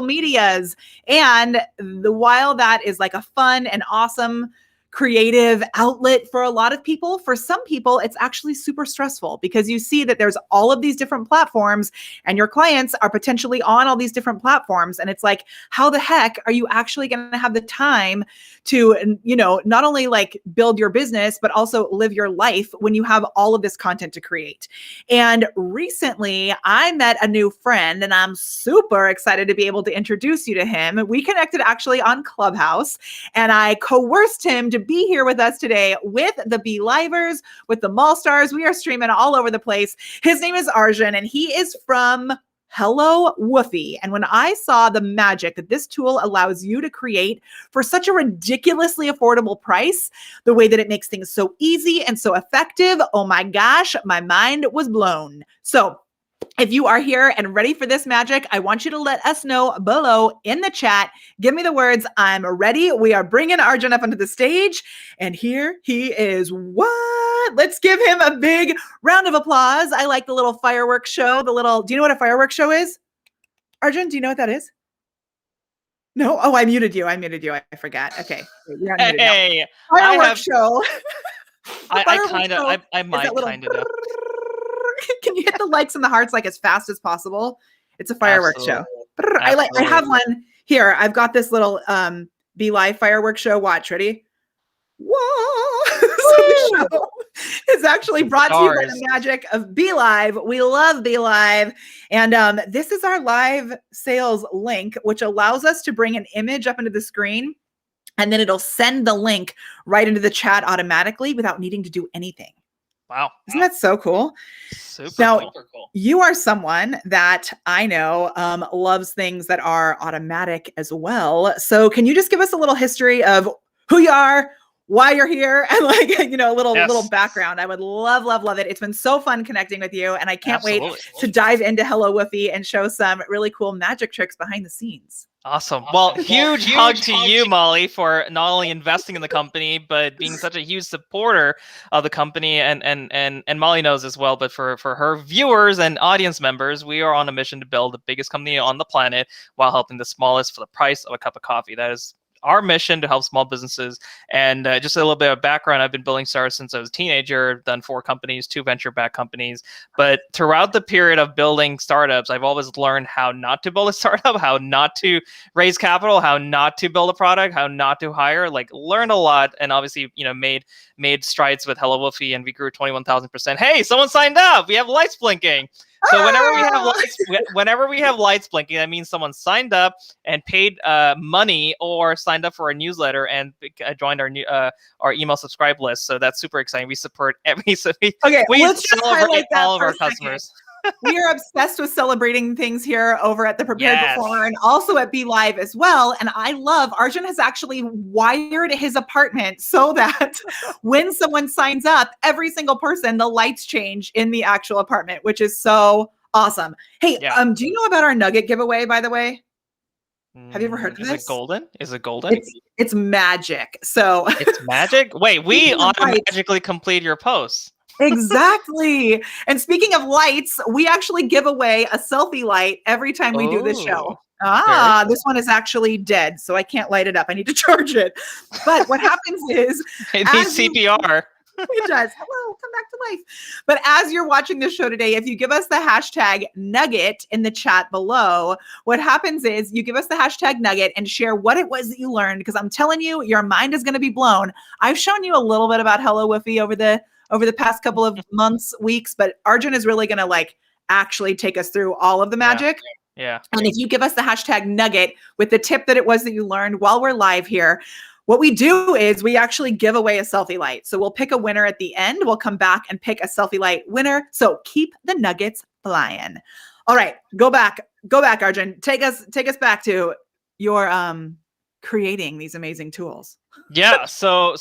medias. And while that is like a fun and awesome creative outlet for a lot of people, for some people, it's actually super stressful because you see that there's all of these different platforms and your clients are potentially on all these different platforms. And it's like, how the heck are you actually going to have the time to, not only like build your business, but also live your life when you have all of this content to create? And recently I met a new friend and I'm super excited to be able to introduce you to him. We connected actually on Clubhouse and I coerced him to be here with us today with the Be Livers, with the Mall Stars. We are streaming all over the place. His name is Arjun and he is from Hello Woofy. And when I saw the magic that this tool allows you to create for such a ridiculously affordable price, the way that it makes things so easy and so effective, oh my gosh, my mind was blown. So if you are here and ready for this magic, I want you to let us know below in the chat. Give me the words, I'm ready. We are bringing Arjun up onto the stage. And here he is. What? Let's give him a big round of applause. I like the little fireworks show. Do you know what a fireworks show is? Arjun, do you know what that is? No? Oh, I muted you. I forgot. Okay. You're unmuted now. Fireworks show. I might kind of know. Can you hit the likes and the hearts like as fast as possible? It's a fireworks show. I have one here. I've got this little Be Live fireworks show. Watch, ready? Whoa! So the show is actually brought to you by the magic of Be Live. We love Be Live. And this is our live sales link, which allows us to bring an image up into the screen. And then it'll send the link right into the chat automatically without needing to do anything. Wow. Isn't that so cool? Super cool. You are someone that I know loves things that are automatic as well. So can you just give us a little history of who you are, why you're here, and a little background? I would love it. It's been so fun connecting with you, and I can't wait to dive into Hello Woofy and show some really cool magic tricks behind the scenes. Awesome. Well, huge hug to you, Molly, for not only investing in the company, but being such a huge supporter of the company. And Molly knows as well, but for her viewers and audience members, we are on a mission to build the biggest company on the planet while helping the smallest for the price of a cup of coffee. That is our mission to help small businesses. And just a little bit of background, I've been building startups since I was a teenager, done 4 companies, 2 venture-backed companies. But throughout the period of building startups, I've always learned how not to build a startup, how not to raise capital, how not to build a product, how not to hire, learned a lot. And obviously, made strides with Hello Woofy, and we grew 21,000%. Hey, someone signed up. We have lights blinking. So whenever we have lights blinking, that means someone signed up and paid money or signed up for our newsletter and joined our email subscribe list. So that's super exciting. We support we let's celebrate all of our customers. We are obsessed with celebrating things here over at the Prepared Performer and also at Be Live as well. And I love, Arjun has actually wired his apartment so that when someone signs up, every single person, the lights change in the actual apartment, which is so awesome. Hey, do you know about our nugget giveaway, by the way? Have you ever heard of this? Is it golden? It's magic. So it's magic? Wait, we automatically complete your posts. Exactly. And speaking of lights, we actually give away a selfie light every time we do this show. This one is actually dead, so I can't light it up. I need to charge it. But what happens is it needs CPR. It does. Hello, come back to life. But as you're watching this show today, if you give us the hashtag nugget in the chat below, what happens is you give us the hashtag nugget and share what it was that you learned, because I'm telling you, your mind is going to be blown. I've shown you a little bit about Hello Woofy over the past couple of months, weeks, but Arjun is really going to actually take us through all of the magic. Yeah. And if you give us the hashtag nugget with the tip that it was that you learned while we're live here, what we do is we actually give away a selfie light. So we'll pick a winner at the end. We'll come back and pick a selfie light winner. So keep the nuggets flying. All right, go back, Arjun. Take us back to your creating these amazing tools. Yeah, so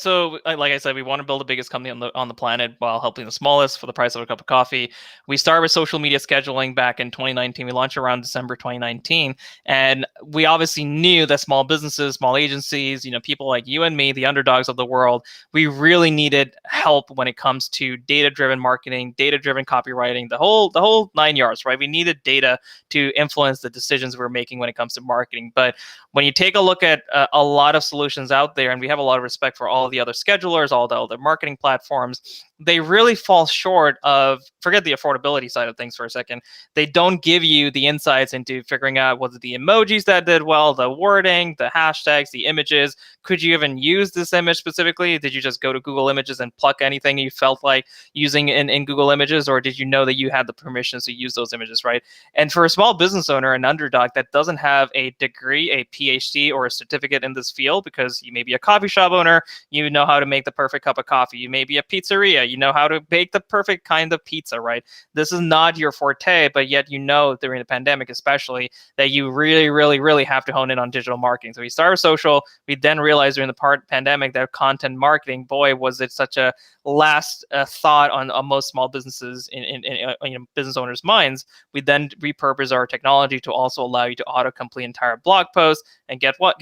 like I said, we want to build the biggest company on the planet while helping the smallest for the price of a cup of coffee. We started with social media scheduling back in 2019. We launched around December 2019, and we obviously knew that small businesses, small agencies, people like you and me, the underdogs of the world, we really needed help when it comes to data-driven marketing, data-driven copywriting, the whole 9 yards, right? We needed data to influence the decisions we're making when it comes to marketing. But when you take a look at a lot of solutions out there, and we have a lot of respect for all the other schedulers, all the other marketing platforms, they really fall short of, forget the affordability side of things for a second. They don't give you the insights into figuring out was it the emojis that did well, the wording, the hashtags, the images. Could you even use this image specifically? Did you just go to Google Images and pluck anything you felt like using in Google Images, or did you know that you had the permissions to use those images, right? And for a small business owner, an underdog that doesn't have a degree, a PhD, or a certificate in this field, because you may be a coffee shop owner, you know how to make the perfect cup of coffee. You may be a pizzeria, you know how to bake the perfect kind of pizza, right? This is not your forte, but yet during the pandemic especially, that you really, really, really have to hone in on digital marketing. So we started social. We then realized during the pandemic that content marketing, boy, was it such a last thought on most small businesses in business owners' minds. We then repurpose our technology to also allow you to autocomplete entire blog posts. And guess what?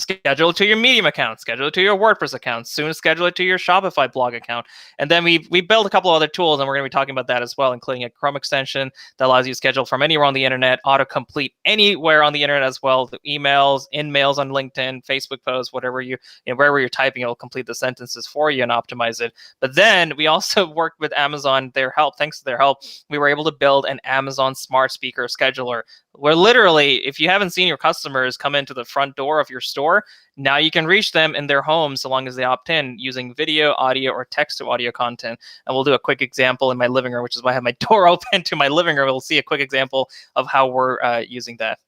Schedule it to your Medium account, schedule it to your WordPress account, soon schedule it to your Shopify blog account. And then we built a couple of other tools, and we're going to be talking about that as well, including a Chrome extension that allows you to schedule from anywhere on the internet, autocomplete anywhere on the internet as well, the emails, in mails on LinkedIn, Facebook posts, whatever wherever you're typing, it'll complete the sentences for you and optimize it. But then we also worked with Amazon, thanks to their help, we were able to build an Amazon smart speaker scheduler, where literally, if you haven't seen your customers come into the front door of your store, now you can reach them in their homes so long as they opt in using video, audio, or text to audio content. And we'll do a quick example in my living room, which is why I have my door open to my living room. We'll see a quick example of how we're using that.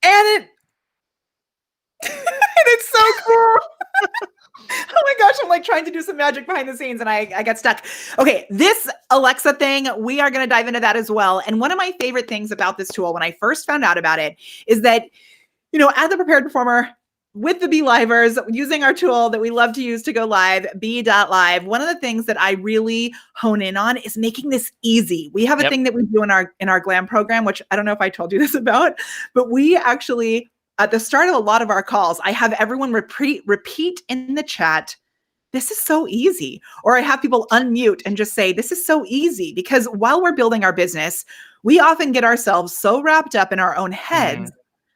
And it's so cool. Oh my gosh, I'm like trying to do some magic behind the scenes and I get stuck. Okay, this Alexa thing, we are going to dive into that as well. And one of my favorite things about this tool when I first found out about it is that, as a prepared performer with the Be Livers, using our tool that we love to use to go live, be.live, one of the things that I really hone in on is making this easy. We have a thing that we do in our Glam program, which I don't know if I told you this about, but we actually, at the start of a lot of our calls, I have everyone repeat in the chat, "This is so easy." Or I have people unmute and just say, "This is so easy." Because while we're building our business, we often get ourselves so wrapped up in our own heads,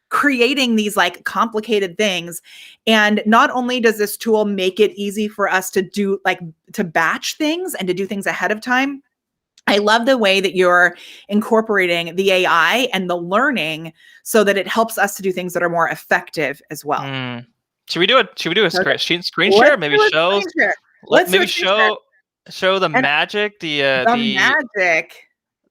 creating these like complicated things. And not only does this tool make it easy for us to do to batch things and to do things ahead of time, I love the way that you're incorporating the AI and the learning so that it helps us to do things that are more effective as well. Should we do a screen share? Maybe show the magic, the magic,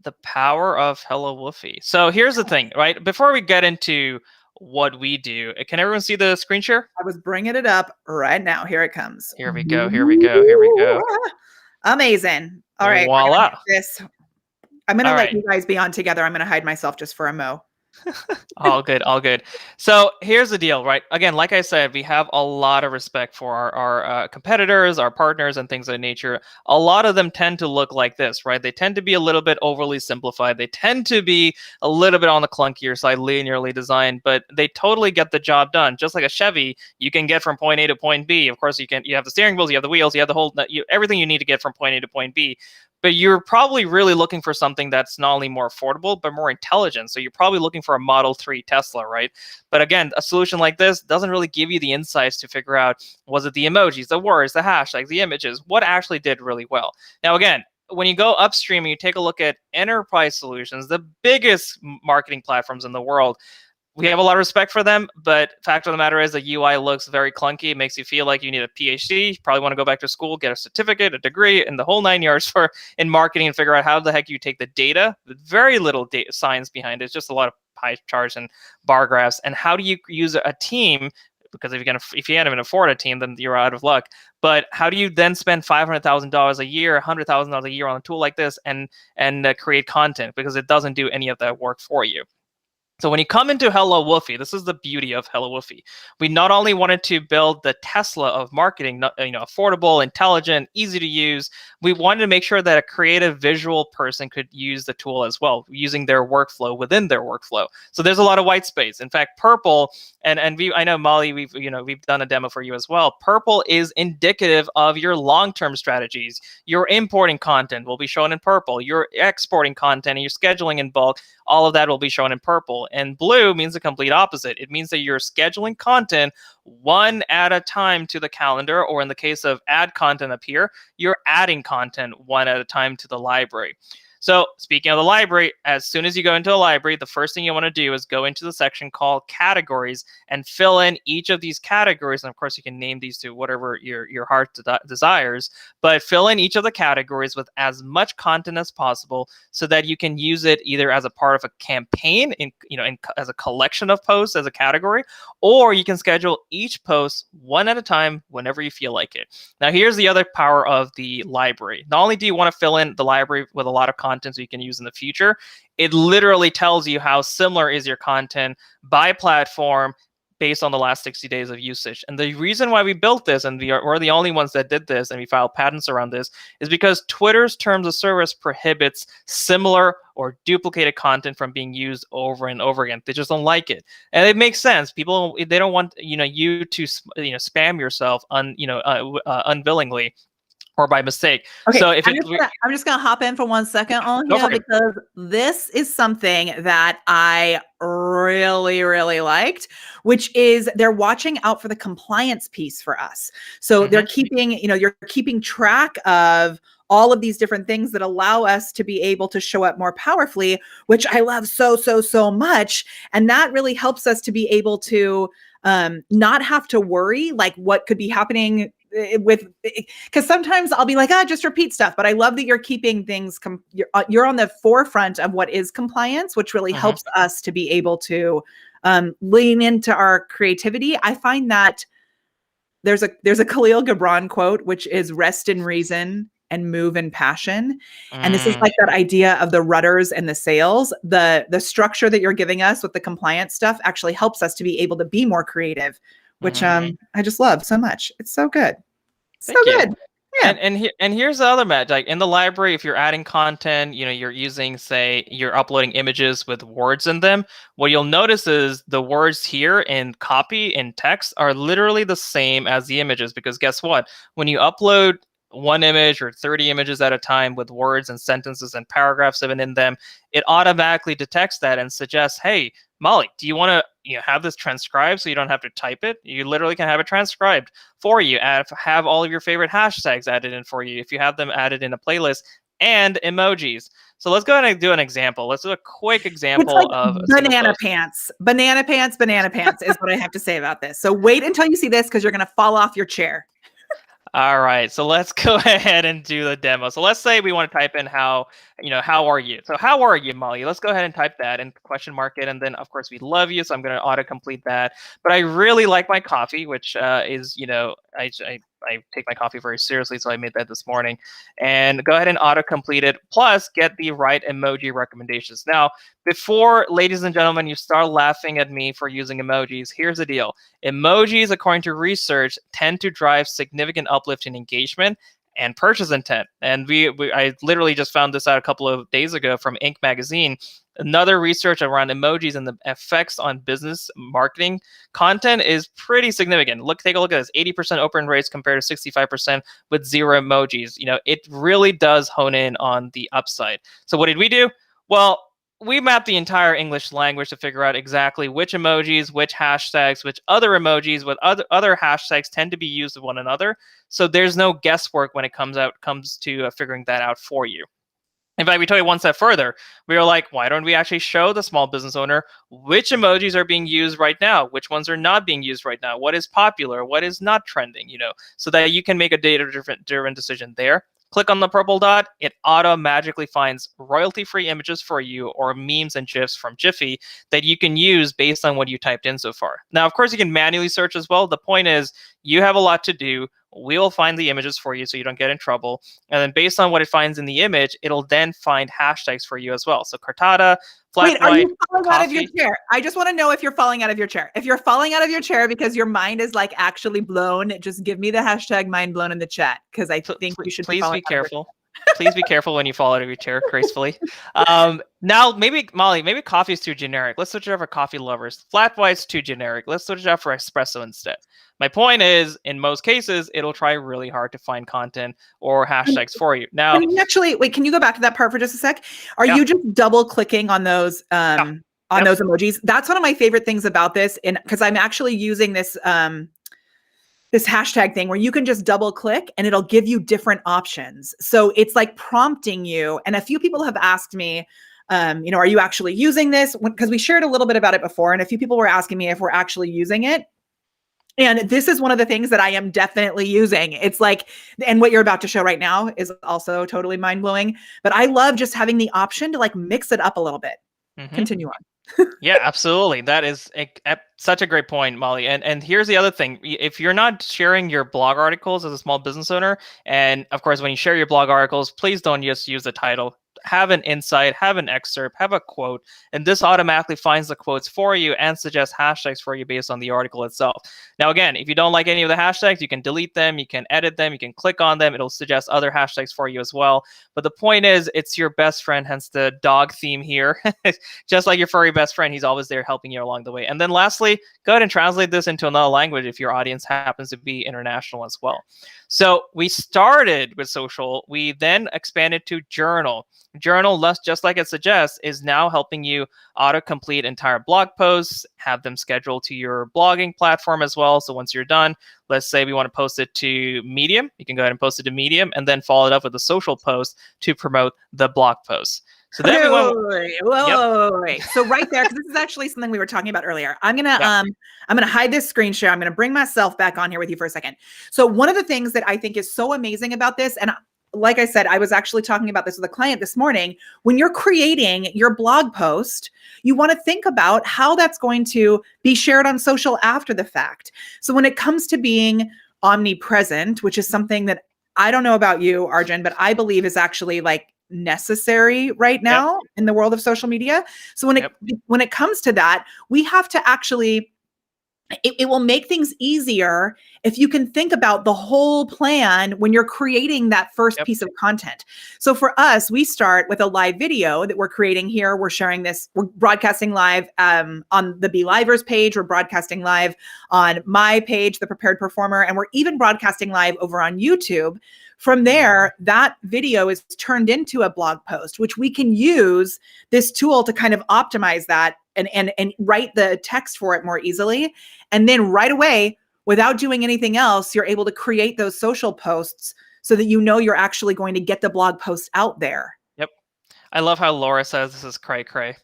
the power of Hello Woofy. So here's the thing, right? Before we get into what we do, can everyone see the screen share? I was bringing it up right now. Here it comes. Here we go. Amazing. All right. Voila. I'm going to let you guys be on together. I'm going to hide myself just for a mo. All good. So here's the deal, right? Again, like I said, we have a lot of respect for our competitors, our partners, and things of that nature. A lot of them tend to look like this, right? They tend to be a little bit overly simplified. They tend to be a little bit on the clunkier side, linearly designed, but they totally get the job done. Just like a Chevy, you can get from point A to point B. Of course, you have the steering wheels, you have the wheels, you have the whole, everything you need to get from point A to point B. But you're probably really looking for something that's not only more affordable, but more intelligent. So you're probably looking for a Model 3 Tesla, right? But again, a solution like this doesn't really give you the insights to figure out, was it the emojis, the words, the hashtags, the images, what actually did really well? Now, again, when you go upstream and you take a look at enterprise solutions, the biggest marketing platforms in the world, we have a lot of respect for them, but fact of the matter is the UI looks very clunky. It makes you feel like you need a PhD. You probably want to go back to school, get a certificate, a degree, and the whole 9 yards in marketing and figure out how the heck you take the data with very little data science behind it. It's just a lot of pie charts and bar graphs. And how do you use a team? Because if you can't even afford a team, then you're out of luck. But how do you then spend $500,000 a year, $100,000 a year on a tool like this and create content? Because it doesn't do any of that work for you. So when you come into Hello Woofy, this is the beauty of Hello Woofy. We not only wanted to build the Tesla of marketing, affordable, intelligent, easy to use. We wanted to make sure that a creative visual person could use the tool as well, using their workflow within their workflow. So there's a lot of white space. In fact, purple, and I know Molly, we've done a demo for you as well. Purple is indicative of your long-term strategies. Your importing content will be shown in purple. Your exporting content and your scheduling in bulk, all of that will be shown in purple. And blue means the complete opposite. It means that you're scheduling content one at a time to the calendar, or in the case of add content up here, you're adding content one at a time to the library. So speaking of the library, as soon as you go into a library, the first thing you want to do is go into the section called categories and fill in each of these categories. And of course, you can name these to whatever your heart desires, but fill in each of the categories with as much content as possible so that you can use it either as a part of a campaign, as a collection of posts as a category, or you can schedule each post one at a time whenever you feel like it. Now, here's the other power of the library. Not only do you want to fill in the library with a lot of content so you can use in the future, it literally tells you how similar is your content by platform based on the last 60 days of usage. And the reason why we built this, and we're the only ones that did this, and we filed patents around this, is because Twitter's terms of service prohibits similar or duplicated content from being used over and over again. They just don't like it, and it makes sense. People, they don't want you to spam yourself unwillingly or by mistake. Okay, so I'm just gonna hop in for 1 second on here because this is something that I really, really liked, which is they're watching out for the compliance piece for us. So they're keeping, you're keeping track of all of these different things that allow us to be able to show up more powerfully, which I love so, so, so much. And that really helps us to be able to not have to worry like what could be happening because sometimes I'll be like, just repeat stuff. But I love that you're keeping things, you're on the forefront of what is compliance, which really helps us to be able to lean into our creativity. I find that there's a Khalil Gibran quote, which is rest in reason and move in passion. And this is like that idea of the rudders and the sails. The structure that you're giving us with the compliance stuff actually helps us to be able to be more creative, which I just love so much. It's so good. So good. Yeah. And here's the other match. Like in the library, if you're adding content, you're using, say, you're uploading images with words in them. What you'll notice is the words here in copy and text are literally the same as the images, because guess what? When you upload one image or 30 images at a time with words and sentences and paragraphs even in them, it automatically detects that and suggests, hey, Molly, do you want to have this transcribed so you don't have to type it? You literally can have it transcribed for you. Have all of your favorite hashtags added in for you if you have them added in a playlist, and emojis. So let's go ahead and do an example. Let's do a quick example of banana pants. Banana pants is what I have to say about this. So wait until you see this because you're going to fall off your chair. All right, so let's go ahead and do the demo. So let's say we want to type in how are you? So how are you, Molly? Let's go ahead and type that and question mark it. And then, of course, we love you. So I'm going to autocomplete that. But I really like my coffee, which is, I take my coffee very seriously. So I made that this morning. And go ahead and autocomplete it. Plus, get the right emoji recommendations. Now, before, ladies and gentlemen, you start laughing at me for using emojis, here's the deal. Emojis, according to research, tend to drive significant uplift in engagement and purchase intent. And I literally just found this out a couple of days ago from Inc. magazine. Another research around emojis and the effects on business marketing content is pretty significant. Take a look at this: 80% open rates compared to 65% with zero emojis. It really does hone in on the upside. So what did we do? Well, we mapped the entire English language to figure out exactly which emojis, which hashtags, which other emojis with other hashtags tend to be used with one another. So there's no guesswork when it comes to figuring that out for you. In fact, we took it one step further. We were like, why don't we actually show the small business owner which emojis are being used right now, which ones are not being used right now, what is popular, what is not trending, so that you can make a data-driven decision there. Click on the purple dot, it magically finds royalty-free images for you, or memes and GIFs from Jiffy that you can use based on what you typed in so far. Now, of course, you can manually search as well. The point is, you have a lot to do. we will find the images for you so you don't get in trouble. And then based on what it finds in the image, it'll then find hashtags for you as well. So cartata, flat Wait, are white, you falling out of your coffee. chair? I just want to know if you're falling out of your chair. If you're falling out of your chair because your mind is like actually blown, just give me the hashtag mind blown in the chat, because I think you should be Please falling be out of your careful. Please be careful when you fall out of your chair gracefully. Now, maybe, Molly, maybe coffee is too generic. Let's switch it up for coffee lovers. Flat white's too generic. Let's switch it up for espresso instead. My point is, in most cases, it'll try really hard to find content or hashtags for you. Now, Can you actually wait? Can you go back to that part for just a sec? Are yeah, you just double clicking on those Yep. those emojis? That's one of my favorite things about this, and because I'm actually using this this hashtag thing where you can just double click and it'll give you different options. So it's like prompting you. And a few people have asked me, you know, are you actually using this? Because we shared a little bit about it before, and a few people were asking me if we're actually using it. And this is one of the things that I am definitely using. It's like, and what you're about to show right now is also totally mind blowing. But I love just having the option to like mix it up a little bit. Continue on. Yeah, absolutely. That is such a great point, Molly. And here's the other thing. If you're not sharing your blog articles as a small business owner, and of course, when you share your blog articles, please don't just use the title. Have an insight, have an excerpt, have a quote, and this automatically finds the quotes for you and suggests hashtags for you based on the article itself. Now, again, if you don't like any of the hashtags, you can delete them, you can edit them, you can click on them. It'll suggest other hashtags for you as well. But the point is, it's your best friend, hence the dog theme here. Just like your furry best friend, he's always there helping you along the way. And then lastly, go ahead and translate this into another language if your audience happens to be international as well. So we started with social, we then expanded to journal. Journal, just like it suggests, is now helping you autocomplete entire blog posts, have them scheduled to your blogging platform as well. So once you're done, let's say we want to post it to Medium, you can go ahead and post it to Medium and then follow it up with a social post to promote the blog post. So then wait. So right there, because this is actually something we were talking about earlier. I'm gonna hide this screen share. I'm gonna bring myself back on here with you for a second. So one of the things that I think is so amazing about this, and like I said, I was actually talking about this with a client this morning. When you're creating your blog post, you want to think about how that's going to be shared on social after the fact. So when it comes to being omnipresent, which is something that I don't know about you, Arjun, but I believe is actually like necessary right now in the world of social media. So when it comes to that, we have to actually, it will make things easier if you can think about the whole plan when you're creating that first piece of content. So for us, we start with a live video that we're creating here. We're sharing this, we're broadcasting live on the Be Livers page. We're broadcasting live on my page, The Prepared Performer, and we're even broadcasting live over on YouTube. From there, that video is turned into a blog post, which we can use this tool to kind of optimize that and write the text for it more easily. And then right away, without doing anything else, you're able to create those social posts so that you know you're actually going to get the blog post out there. Yep. I love how Laura says this is cray cray.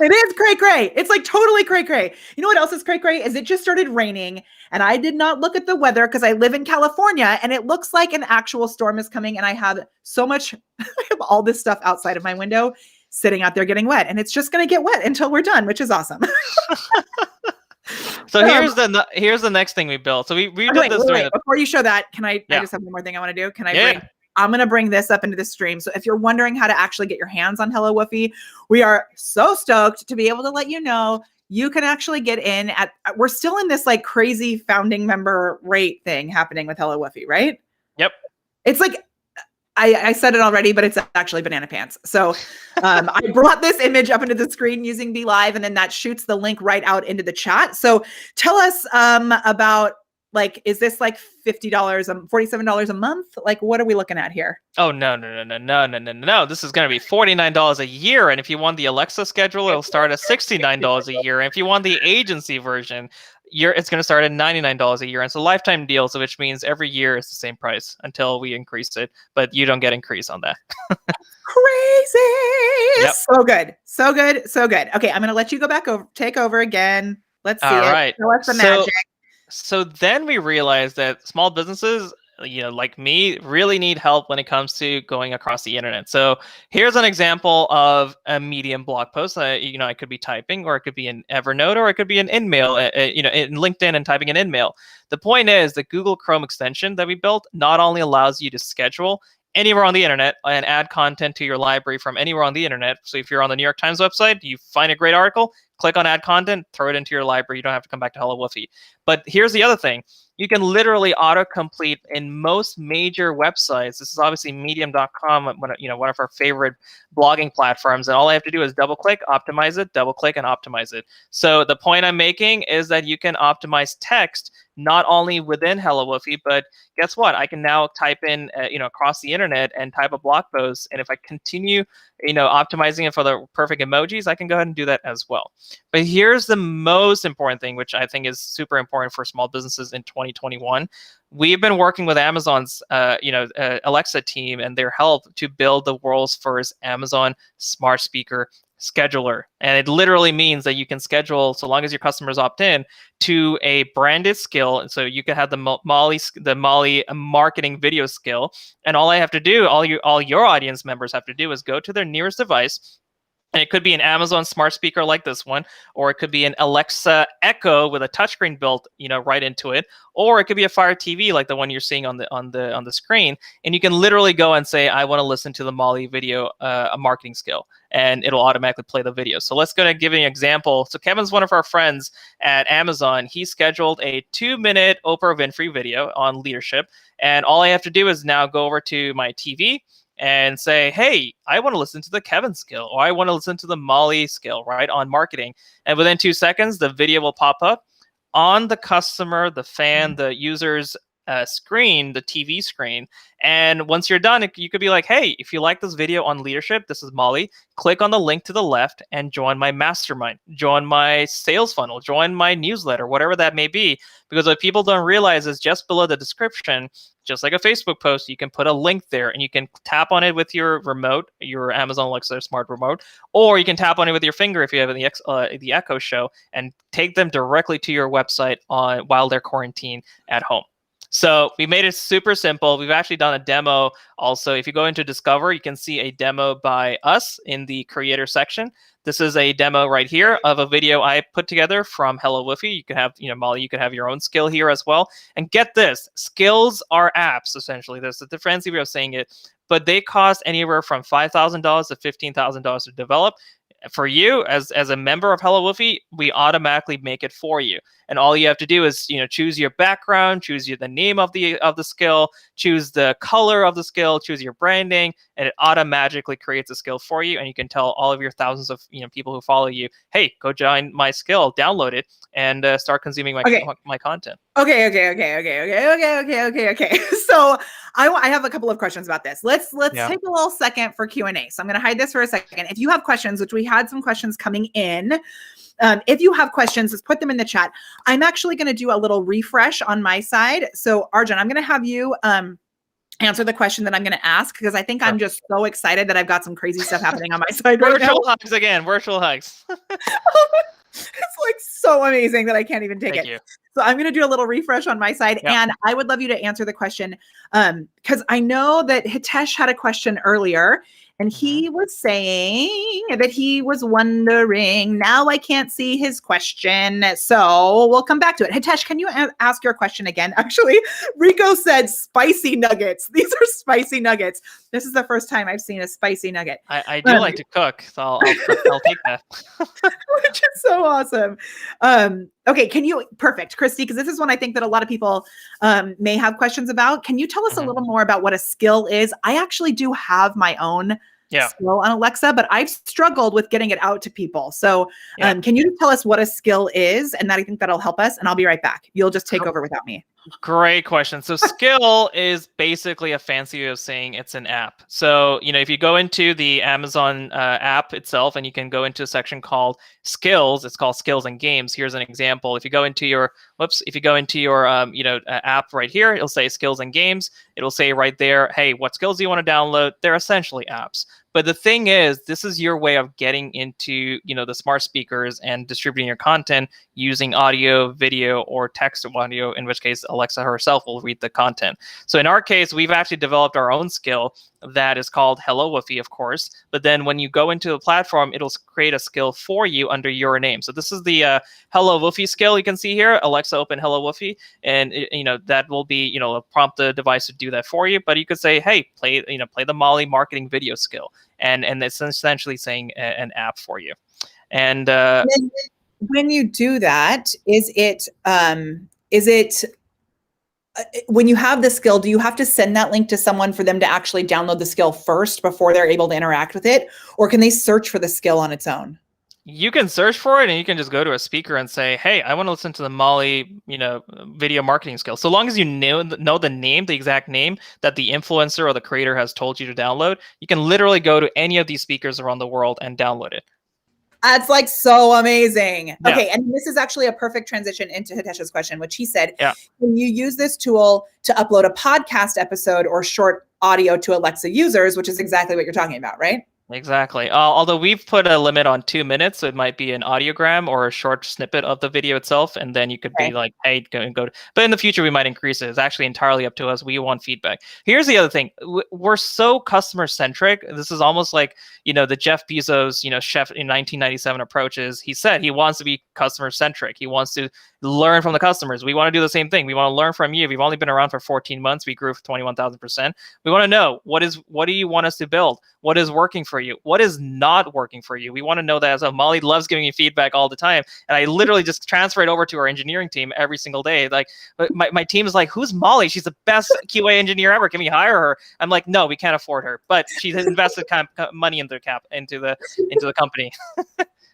It is cray cray. It's like totally cray cray. You know what else is cray cray? Is it just started raining and I did not look at the weather because I live in California and it looks like an actual storm is coming and I have so much, I have all this stuff outside of my window sitting out there getting wet and it's just going to get wet until we're done, which is awesome. So here's the next thing we built. So we did this during before you show that, can I just have one more thing I want to do? Can I I'm going to bring this up into the stream. So if you're wondering how to actually get your hands on Hello Woofy, we are so stoked to be able to let you know you can actually get in at, we're still in this like crazy founding member rate thing happening with Hello Woofy, right? Yep. It's like, I said it already, but it's actually banana pants. So I brought this image up into the screen using Be Live, and then that shoots the link right out into the chat. So tell us about, like, is this like $50, $47 a month? Like, what are we looking at here? Oh, no. This is going to be $49 a year. And if you want the Alexa schedule, it'll start at $69 a year. And if you want the agency version, it's going to start at $99 a year. And it's a lifetime deal, so which means every year it's the same price until we increase it. But you don't get increase on that. Crazy. Yep. So good. So good. So good. Okay, I'm going to let you go back over, take over again. Let's see. All right. Show us the magic. So then we realized that small businesses, like me, really need help when it comes to going across the internet. So here's an example of a Medium blog post. I could be typing, or it could be in Evernote, or it could be an InMail, in LinkedIn and typing an InMail. The point is the Google Chrome extension that we built not only allows you to schedule anywhere on the internet and add content to your library from anywhere on the internet. So if you're on the New York Times website, you find a great article, click on add content, throw it into your library. You don't have to come back to HelloWoofy. But here's the other thing. You can literally autocomplete in most major websites. This is obviously medium.com, one of our favorite blogging platforms. And all I have to do is double click, optimize it, double click, and optimize it. So the point I'm making is that you can optimize text not only within HelloWoofy, but guess what? I can now type in, across the internet and type a blog post. And if I continue, optimizing it for the perfect emojis, I can go ahead and do that as well. But here's the most important thing, which I think is super important for small businesses in 2021. We've been working with Amazon's, Alexa team and their help to build the world's first Amazon smart speaker scheduler. And it literally means that you can schedule, so long as your customers opt in, to a branded skill. And so you can have the Molly marketing video skill. And all I have to do, all your audience members have to do, is go to their nearest device. And it could be an Amazon smart speaker like this one, or it could be an Alexa Echo with a touchscreen built, right into it, or it could be a Fire TV like the one you're seeing on the screen. And you can literally go and say, I want to listen to the Molly video, a marketing skill, and it'll automatically play the video. So let's go and give you an example. So Kevin's one of our friends at Amazon. He scheduled a 2-minute Oprah Winfrey video on leadership, and all I have to do is now go over to my TV and say, hey, I want to listen to the Kevin skill, or I want to listen to the Molly skill, right, on marketing. And within 2 seconds, the video will pop up on the customer, the fan, the user's screen, the TV screen. And once you're done, you could be like, hey, if you like this video on leadership, this is Molly, click on the link to the left and join my mastermind, join my sales funnel, join my newsletter, whatever that may be. Because what people don't realize is just below the description, just like a Facebook post, you can put a link there and you can tap on it with your remote, your Amazon Alexa smart remote, or you can tap on it with your finger if you have the Echo Show, and take them directly to your website while they're quarantined at home. So we made it super simple. We've actually done a demo also. If you go into Discover, you can see a demo by us in the creator section. This is a demo right here of a video I put together from HelloWoofy. You can have, Molly, you can have your own skill here as well. And get this, skills are apps, essentially. There's a fancy way of saying it, but they cost anywhere from $5,000 to $15,000 to develop. For you, as a member of HelloWoofy, we automatically make it for you. And all you have to do is, choose your background, choose the name of the skill, choose the color of the skill, choose your branding, and it automatically creates a skill for you. And you can tell all of your thousands of people who follow you, hey, go join my skill, download it, and start consuming my content. Okay. So I have a couple of questions about this. Let's take a little second for Q&A. So I'm going to hide this for a second. If you have questions, which we had some questions coming in, if you have questions, let's put them in the chat. I'm actually going to do a little refresh on my side. So Arjun, I'm going to have you answer the question that I'm going to ask, because I think I'm just so excited that I've got some crazy stuff happening on my side right now. Virtual hugs again, virtual hugs. It's like so amazing that I can't even take it. So I'm going to do a little refresh on my side. And I would love you to answer the question, because I know that Hitesh had a question earlier, and he was saying that he was wondering, now I can't see his question. So we'll come back to it. Hitesh, can you ask your question again? Actually, Rico said spicy nuggets. These are spicy nuggets. This is the first time I've seen a spicy nugget. I do like to cook, so I'll take that. Which is so awesome. Okay, perfect, Christy, because this is one I think that a lot of people may have questions about. Can you tell us a little more about what a skill is? I actually do have my own skill on Alexa, but I've struggled with getting it out to people. So can you tell us what a skill is? And I think that'll help us, and I'll be right back. You'll just take over without me. Great question. So skill is basically a fancy way of saying it's an app. So, if you go into the Amazon app itself, and you can go into a section called skills, it's called skills and games. Here's an example. If you go into your, app right here, it'll say skills and games. It'll say right there, hey, what skills do you want to download? They're essentially apps. But the thing is, this is your way of getting into, the smart speakers and distributing your content using audio, video, or text audio, in which case Alexa herself will read the content. So in our case, we've actually developed our own skill that is called HelloWoofy, of course. But then when you go into the platform, it'll create a skill for you under your name. So this is the HelloWoofy skill you can see here. Alexa, open HelloWoofy, and that will be prompt the device to do that for you. But you could say, hey, play the Molly marketing video skill, and it's essentially saying an app for you. And when you do that, is it when you have the skill, do you have to send that link to someone for them to actually download the skill first before they're able to interact with it? Or can they search for the skill on its own? You can search for it, and you can just go to a speaker and say, hey, I want to listen to the Molly, video marketing skill. So long as you know the name, the exact name that the influencer or the creator has told you to download, you can literally go to any of these speakers around the world and download it. That's like so amazing. Yeah. Okay, and this is actually a perfect transition into Hitesh's question, which he said, yeah. Can you use this tool to upload a podcast episode or short audio to Alexa users, which is exactly what you're talking about, right? Exactly. Although we've put a limit on 2 minutes, so it might be an audiogram or a short snippet of the video itself, and then you could be like, hey, go. But in the future, we might increase it. It's actually entirely up to us. We want feedback. Here's the other thing. We're so customer-centric. This is almost like, the Jeff Bezos, chef in 1997 approaches. He said he wants to be customer-centric. He wants to learn from the customers. We want to do the same thing. We want to learn from you. We've only been around for 14 months. We grew 21,000%. We want to know what do you want us to build? What is working for you? What is not working for you? We want to know that. So Molly loves giving me feedback all the time. And I literally just transfer it over to our engineering team every single day. Like my team is like, who's Molly? She's the best QA engineer ever. Can we hire her? I'm like, no, we can't afford her. But she's invested money into the company.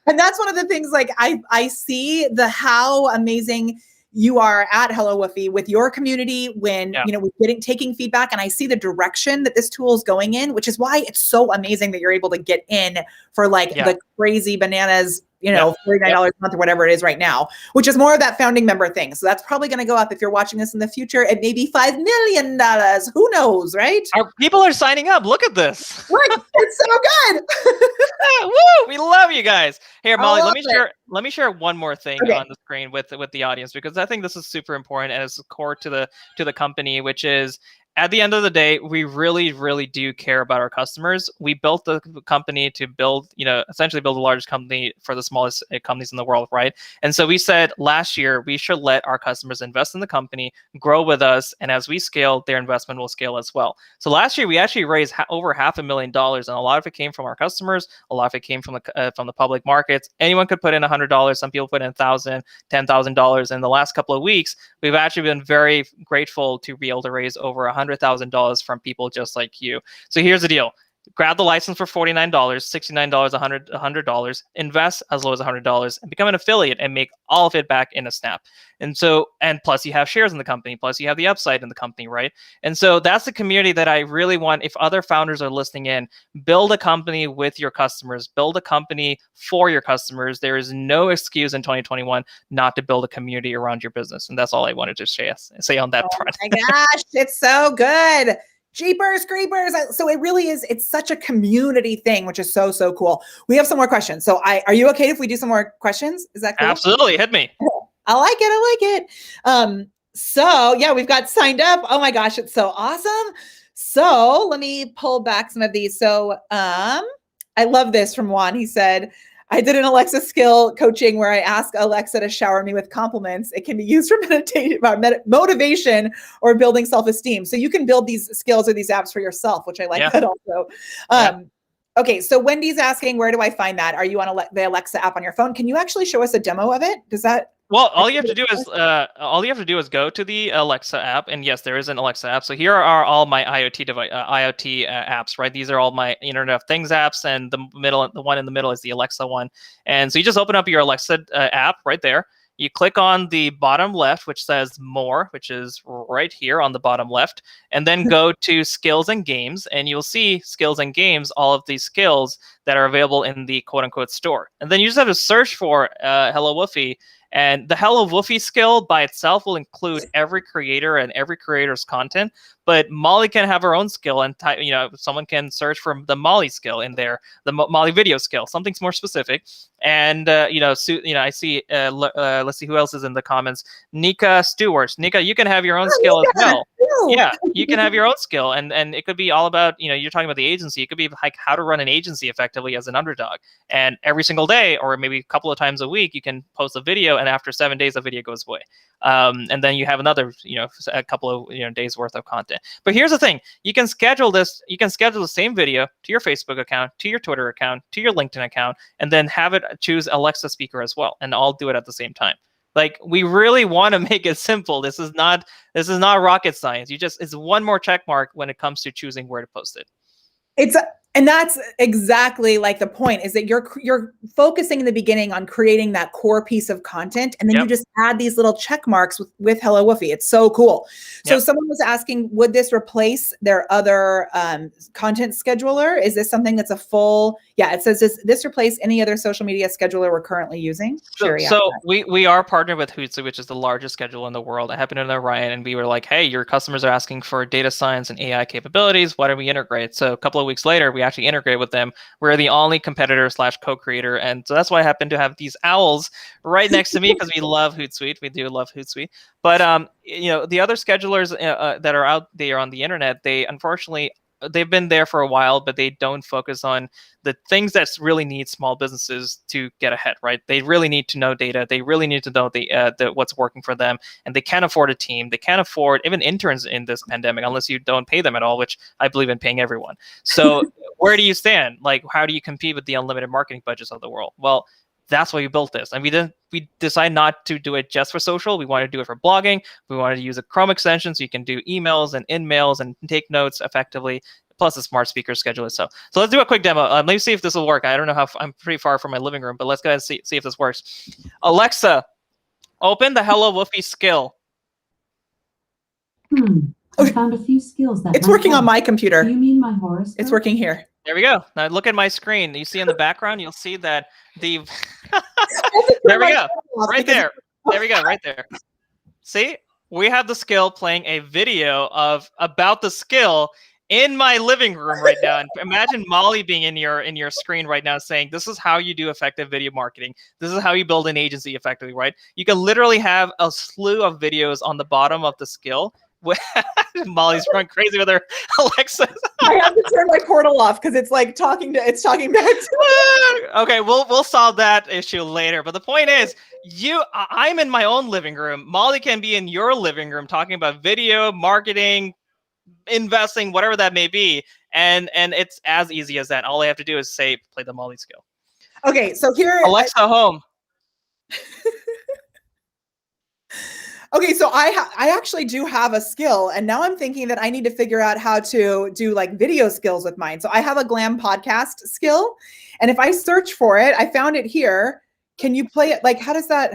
And that's one of the things, like I see how amazing you are at HelloWoofy with your community when, we're taking feedback, and I see the direction that this tool is going in, which is why it's so amazing that you're able to get in for the crazy bananas, $49 a month or whatever it is right now, which is more of that founding member thing. So that's probably going to go up if you're watching this in the future. It may be $5 million. Who knows, right? Our people are signing up. Look at this. Look, it's so good. Woo! We love you guys. Here, Molly, let me share one more thing on the screen with the audience, because I think this is super important and it's core to the company, which is, at the end of the day, we really, really do care about our customers. We built the company to essentially build the largest company for the smallest companies in the world, right? And so we said last year, we should let our customers invest in the company, grow with us, and as we scale, their investment will scale as well. So last year, we actually raised over $500,000, and a lot of it came from our customers. A lot of it came from the public markets. Anyone could put in $100. Some people put in $1,000, $10,000. In the last couple of weeks, we've actually been very grateful to be able to raise over $100,000 from people just like you. So here's the deal. Grab the license for $49, $69, $100, invest as low as $100, and become an affiliate and make all of it back in a snap. And plus you have shares in the company, plus you have the upside in the company, right? And so that's the community that I really want. If other founders are listening in, build a company with your customers, build a company for your customers. There is no excuse in 2021 not to build a community around your business. And that's all I wanted to say on that part. Oh my gosh, it's so good. Jeepers creepers. So it really is, it's such a community thing, which is so, so cool. We have some more questions. So are you okay if we do some more questions? Is that cool? Absolutely. Hit me. I like it. So yeah, we've got signed up. Oh my gosh, it's so awesome. So let me pull back some of these. So I love this from Juan. He said, I did an Alexa skill coaching where I ask Alexa to shower me with compliments. It can be used for motivation or building self-esteem. So you can build these skills or these apps for yourself, which I like that also. Okay, so Wendy's asking, where do I find that? Are you on the Alexa app on your phone? Can you actually show us a demo of it? Does that? Well, all you have to do is go to the Alexa app, and yes, there is an Alexa app. So here are all my IoT apps, right? These are all my Internet of Things apps, and the one in the middle is the Alexa one. And so you just open up your Alexa app right there. You click on the bottom left, which says More, which is right here on the bottom left, and then go to Skills and Games, and you'll see Skills and Games, all of these skills that are available in the quote-unquote store. And then you just have to search for HelloWoofy, And the HelloWoofy skill by itself will include every creator and every creator's content. But Molly can have her own skill, and someone can search for the Molly skill in there, the Molly video skill, something more specific. And I see. Let's see who else is in the comments. Nika Stewart. Nika, you can have your own skill as well. Yeah, you can have your own skill, and it could be all about, you're talking about the agency. It could be like how to run an agency effectively as an underdog. And every single day, or maybe a couple of times a week, you can post a video, and after 7 days, the video goes away. And then you have another, a couple of days worth of content. But here's the thing: you can schedule this. You can schedule the same video to your Facebook account, to your Twitter account, to your LinkedIn account, and then have it choose Alexa speaker as well, and all do it at the same time. Like, we really want to make it simple. This is not rocket science. It's one more check mark when it comes to choosing where to post it. And that's exactly like the point, is that you're focusing in the beginning on creating that core piece of content, and then you just add these little check marks with HelloWoofy. It's so cool. So someone was asking, would this replace their other content scheduler? Is this something that's a full? Yeah, it says, does this replace any other social media scheduler we're currently using? So we are partnered with Hootsuite, which is the largest scheduler in the world. I happen to know Ryan, and we were like, hey, your customers are asking for data science and AI capabilities. Why don't we integrate? So a couple of weeks later, we actually integrate with them. We're the only competitor / co-creator, and so that's why I happen to have these owls right next to me, because we love Hootsuite. We do love Hootsuite. But the other schedulers that are out there on the internet, they've been there for a while, but they don't focus on the things that really need small businesses to get ahead, right? They really need to know data. They really need to know the what's working for them, and they can't afford a team. They can't afford even interns in this pandemic unless you don't pay them at all, which I believe in paying everyone. So where do you stand? Like, how do you compete with the unlimited marketing budgets of the world? Well, that's why we built this. And we decided not to do it just for social. We wanted to do it for blogging. We wanted to use a Chrome extension so you can do emails and in-mails and take notes effectively, plus a smart speaker scheduler. So let's do a quick demo. Let me see if this will work. I don't know how I'm pretty far from my living room, but let's go ahead and see if this works. Alexa, open the HelloWoofy skill. I found a few skills that it's working on my computer. Do you mean my horoscope? It's working here. There we go. Now look at my screen. You see in the background, you'll see that the there we go. Right there. There we go. Right there. See, we have the skill playing a video about the skill in my living room right now. And imagine Molly being in your screen right now saying, this is how you do effective video marketing. This is how you build an agency effectively, right? You can literally have a slew of videos on the bottom of the skill. Molly's run crazy with her Alexa. I have to turn my portal off because it's like talking back to me. Okay, we'll solve that issue later. But the point is, I'm in my own living room. Molly can be in your living room talking about video marketing, investing, whatever that may be, and it's as easy as that. All I have to do is say, play the Molly skill. Okay, so here, Alexa, home. Okay, so I actually do have a skill, and now I'm thinking that I need to figure out how to do like video skills with mine. So I have a glam podcast skill, and if I search for it, I found it here. Can you play it? Like, how does that?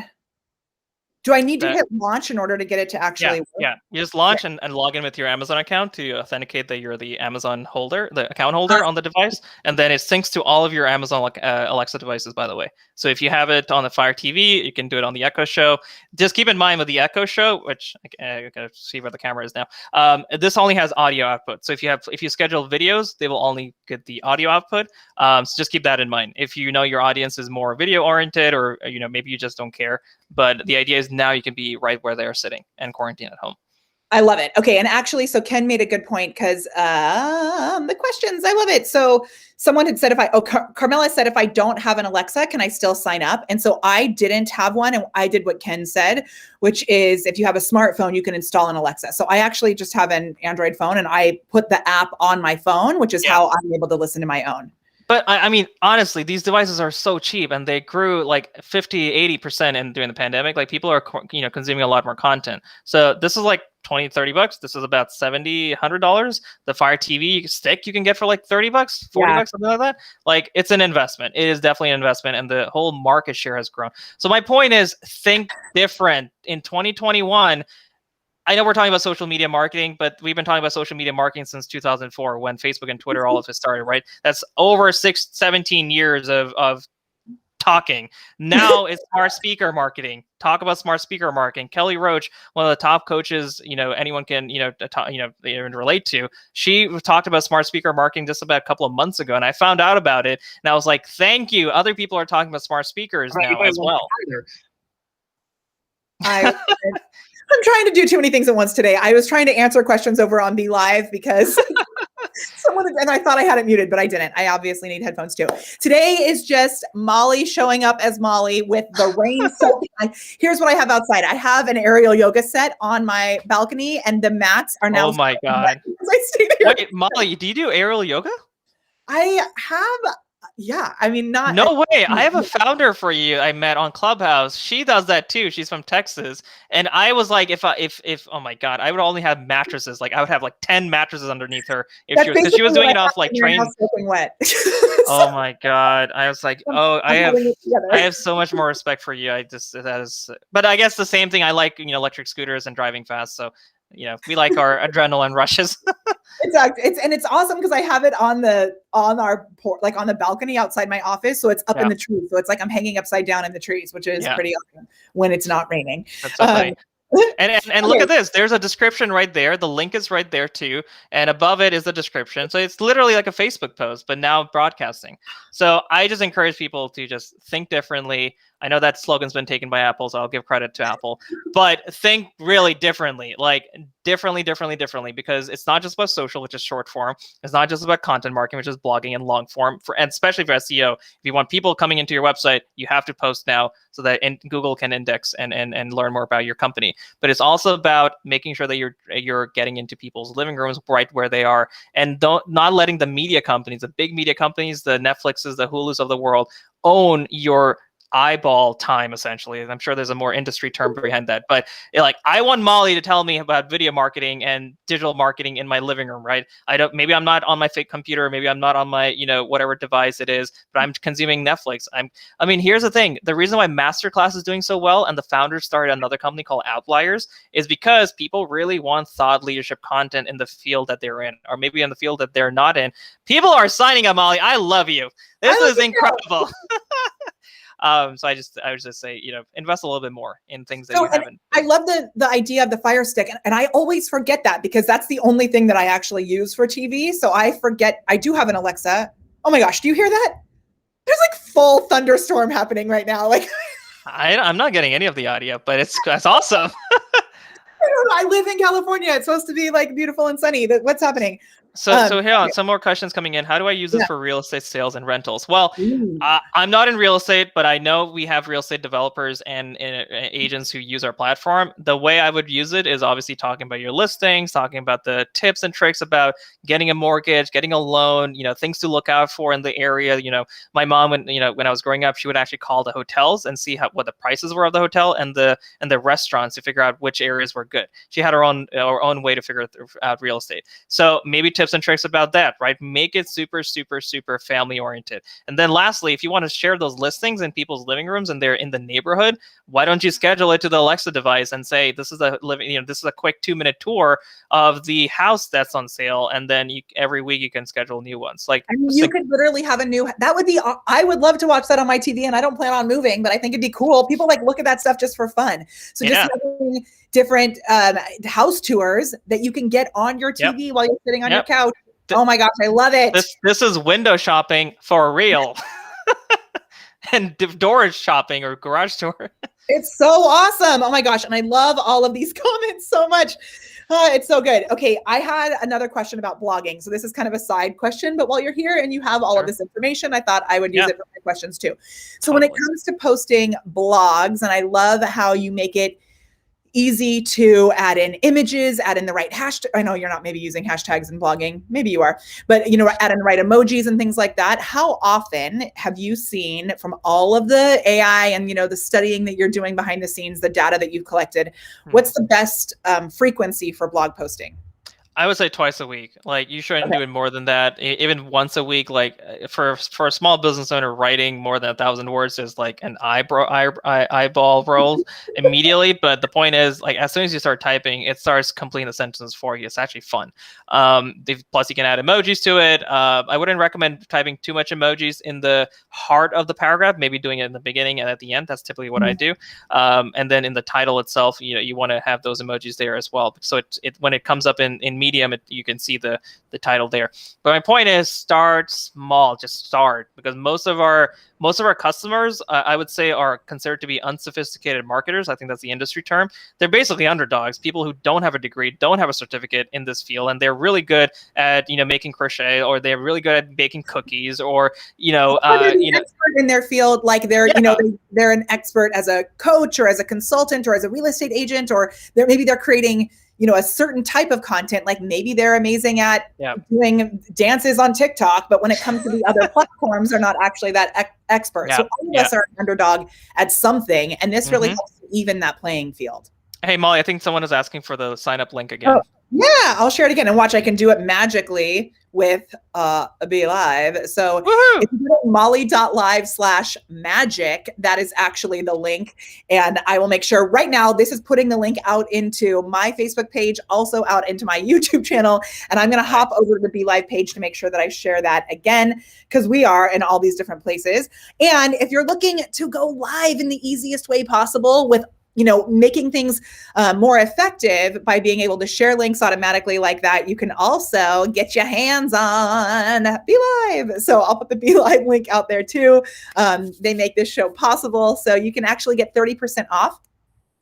Do I need to hit launch in order to get it to actually work? Yeah. You just launch and log in with your Amazon account to authenticate that you're the Amazon holder, the account holder on the device. And then it syncs to all of your Amazon Alexa devices, by the way. So if you have it on the Fire TV, you can do it on the Echo Show. Just keep in mind with the Echo Show, which I gotta see where the camera is now. This only has audio output. So if you schedule videos, they will only get the audio output. So just keep that in mind. If you know your audience is more video oriented, or maybe you just don't care, but the idea is now you can be right where they're sitting and quarantine at home. I love it. Okay. And actually, so Ken made a good point because the questions, I love it. So someone had said, Carmela said, if I don't have an Alexa, can I still sign up? And so I didn't have one. And I did what Ken said, which is if you have a smartphone, you can install an Alexa. So I actually just have an Android phone, and I put the app on my phone, which is how I'm able to listen to my own. But I mean, honestly, these devices are so cheap, and they grew like 50-80% during the pandemic. Like, people are, consuming a lot more content. So this is like $20-$30. This is about $70-$100. The Fire TV stick you can get for like $30, $40, something like that. Like, it's an investment. It is definitely an investment, and the whole market share has grown. So my point is, think different. In 2021, I know we're talking about social media marketing, but we've been talking about social media marketing since 2004, when Facebook and Twitter all of it started, right? That's over 17 years of talking. Now it's smart speaker marketing. Talk about smart speaker marketing. Kelly Roach, one of the top coaches, anyone can, relate to. She talked about smart speaker marketing just about a couple of months ago, and I found out about it, and I was like, thank you. Other people are talking about smart speakers now as well. I'm trying to do too many things at once today. I was trying to answer questions over on Be Live because and I thought I had it muted, but I didn't. I obviously need headphones too. Today is just Molly showing up as Molly with the rain soaking. Here's what I have outside. I have an aerial yoga set on my balcony, and the mats are now. Oh my God. Wait, Molly, do you do aerial yoga? I have. Yeah, I mean, not. No way. I have a founder for you I met on Clubhouse. She does that too. She's from Texas. And I was like, if oh my God, I would only have mattresses. Like I would have like 10 mattresses underneath her because she was doing it off like train. Wet. Oh my God. I was like, I have so much more respect for you. But I guess the same thing. I like, electric scooters and driving fast. So, we like our adrenaline rushes. Exactly. It's awesome because I have it on the balcony outside my office. So it's up in the trees. So it's like I'm hanging upside down in the trees, which is pretty awesome when it's not raining. That's so funny. And look at this. There's a description right there. The link is right there too. And above it is the description. So it's literally like a Facebook post, but now broadcasting. So I just encourage people to just think differently. I know that slogan's been taken by Apple, so I'll give credit to Apple. But think really differently, like differently, because it's not just about social, which is short form. It's not just about content marketing, which is blogging and long form, and especially for SEO. If you want people coming into your website, you have to post now so that Google can index and learn more about your company. But it's also about making sure that you're getting into people's living rooms right where they are, and not letting the media companies, the big media companies, the Netflixes, the Hulus of the world, own your eyeball time, essentially. And I'm sure there's a more industry term behind that, but I want Molly to tell me about video marketing and digital marketing in my living room, right? Maybe I'm not on my fake computer, maybe I'm not on my, whatever device it is, but I'm consuming Netflix. Here's the thing. The reason why Masterclass is doing so well and the founders started another company called Outliers is because people really want thought leadership content in the field that they're in, or maybe in the field that they're not in. People are signing up, Molly. I love you. This is incredible. So I would just say, invest a little bit more in things that you haven't. I love the idea of the Fire Stick. And I always forget that because that's the only thing that I actually use for TV. So I forget, I do have an Alexa. Oh my gosh, do you hear that? There's like full thunderstorm happening right now. Like I'm not getting any of the audio, but that's awesome. I don't know. I live in California. It's supposed to be like beautiful and sunny. What's happening? So here on some more questions coming in. How do I use this for real estate sales and rentals? Well, I'm not in real estate, but I know we have real estate developers and agents who use our platform. The way I would use it is obviously talking about your listings, talking about the tips and tricks about getting a mortgage, getting a loan, things to look out for in the area. My mom, when I was growing up, she would actually call the hotels and see what the prices were of the hotel and the restaurants to figure out which areas were good. She had her own way to figure out real estate. So maybe tips and tricks about that, right? Make it super, super, super family oriented. And then lastly, if you want to share those listings in people's living rooms and they're in the neighborhood, why don't you schedule it to the Alexa device and say, this is a quick 2-minute tour of the house that's on sale. And then every week you can schedule new ones. You could literally have I would love to watch that on my TV, and I don't plan on moving, but I think it'd be cool. People look at that stuff just for fun. So just having different house tours that you can get on your TV while you're sitting on your couch. Oh my gosh, I love it. This is window shopping for real. And door shopping or garage tour. It's so awesome. Oh my gosh. And I love all of these comments so much. It's so good. Okay. I had another question about blogging. So this is kind of a side question, but while you're here and you have all of this information, I thought I would use it for my questions too. So when it comes to posting blogs, and I love how you make it easy to add in images, add in the right hashtag. I know you're not maybe using hashtags in blogging. Maybe you are, but add in the right emojis and things like that. How often have you seen from all of the AI and, the studying that you're doing behind the scenes, the data that you've collected, what's the best frequency for blog posting? I would say twice a week. Like you shouldn't do it more than that. Even once a week. Like for a small business owner, writing more than 1,000 words is like an eyeball roll immediately. But the point is, like as soon as you start typing, it starts completing the sentences for you. It's actually fun. Plus, you can add emojis to it. I wouldn't recommend typing too much emojis in the heart of the paragraph. Maybe doing it in the beginning and at the end. That's typically what I do. And then in the title itself, you want to have those emojis there as well. So it when it comes up in Medium, you can see the title there. But my point is, start small. Just start, because most of our customers, I would say, are considered to be unsophisticated marketers. I think that's the industry term. They're basically underdogs, people who don't have a degree, don't have a certificate in this field, and they're really good at making crochet, or they're really good at baking cookies, or expert in their field, like they're they're an expert as a coach or as a consultant or as a real estate agent, or maybe they're creating a certain type of content. Like maybe they're amazing at doing dances on TikTok, but when it comes to the other platforms, they're not actually that expert. So all of us are an underdog at something, and this really helps even that playing field. Hey, Molly, I think someone is asking for the sign up link again. Yeah, I'll share it again and watch. I can do it magically with Be Live. So if you go to molly.live/magic, that is actually the link. And I will make sure right now, this is putting the link out into my Facebook page, also out into my YouTube channel. And I'm going to hop over to the Be Live page to make sure that I share that again, because we are in all these different places. And if you're looking to go live in the easiest way possible with making things more effective by being able to share links automatically like that, you can also get your hands on Be Live. So I'll put the Be Live link out there too. They make this show possible. So you can actually get 30% off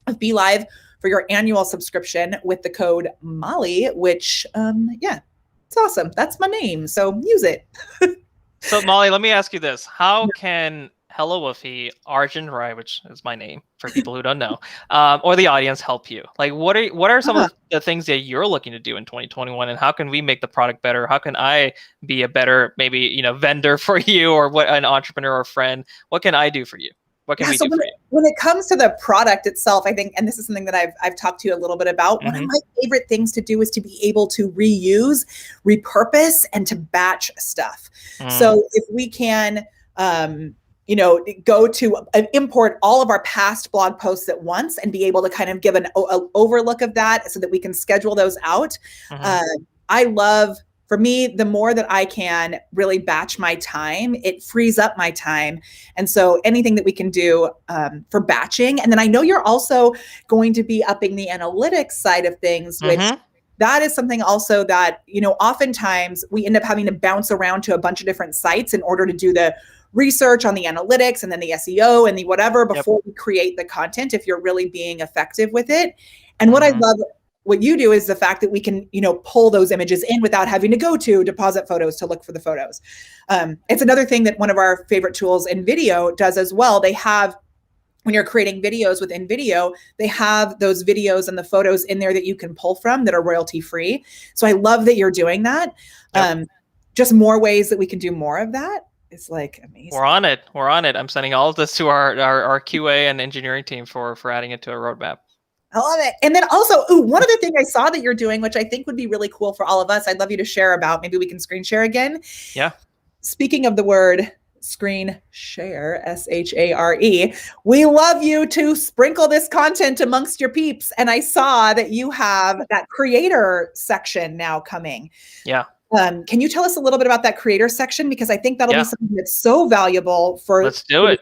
of Be Live for your annual subscription with the code Molly, which, it's awesome. That's my name. So use it. So Molly, let me ask you this. How can HelloWoofy, Arjun Rai, which is my name for people who don't know, or the audience, help you? Like, what are some of the things that you're looking to do in 2021, and how can we make the product better? How can I be a better, maybe vendor for you, or an entrepreneur or friend? What can I do for you? What can we do for you? When it comes to the product itself, I think, and this is something that I've talked to you a little bit about, one of my favorite things to do is to be able to reuse, repurpose, and to batch stuff. So if we can go to import all of our past blog posts at once and be able to kind of give an overlook of that so that we can schedule those out. I love, for me, the more that I can really batch my time, it frees up my time. And so anything that we can do for batching. And then I know you're also going to be upping the analytics side of things, which that is something also that, oftentimes we end up having to bounce around to a bunch of different sites in order to do the research on the analytics and then the SEO and the whatever before we create the content, if you're really being effective with it. And what I love, what you do, is the fact that we can, pull those images in without having to go to Deposit Photos to look for the photos. It's another thing that one of our favorite tools in video does as well. They have, when you're creating videos within video, they have those videos and the photos in there that you can pull from that are royalty free. So I love that you're doing that. Just more ways that we can do more of that. It's like amazing. We're on it. I'm sending all of this to our QA and engineering team for adding it to a roadmap. I love it. And then also, one other thing I saw that you're doing, which I think would be really cool for all of us, I'd love you to share about. Maybe we can screen share again. Yeah. Speaking of the word screen share, SHARE, we love you to sprinkle this content amongst your peeps. And I saw that you have that creator section now coming. Yeah. Can you tell us a little bit about that creator section? Because I think that'll be something that's so valuable for. Let's do it.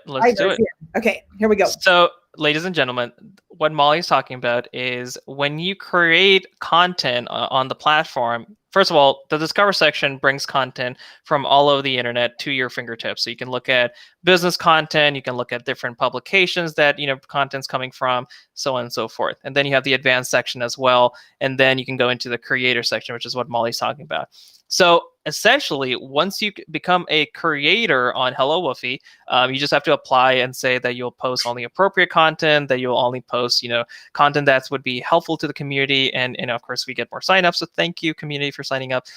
Okay, here we go. So, ladies and gentlemen, what Molly's talking about is when you create content on the platform, first of all, the Discover section brings content from all over the internet to your fingertips. So you can look at business content, you can look at different publications that, content's coming from, so on and so forth. And then you have the advanced section as well. And then you can go into the creator section, which is what Molly's talking about. So essentially, once you become a creator on HelloWoofy, you just have to apply and say that you'll post only appropriate content, that you'll only post, content that would be helpful to the community. And of course, we get more signups. So thank you, community, for signing up.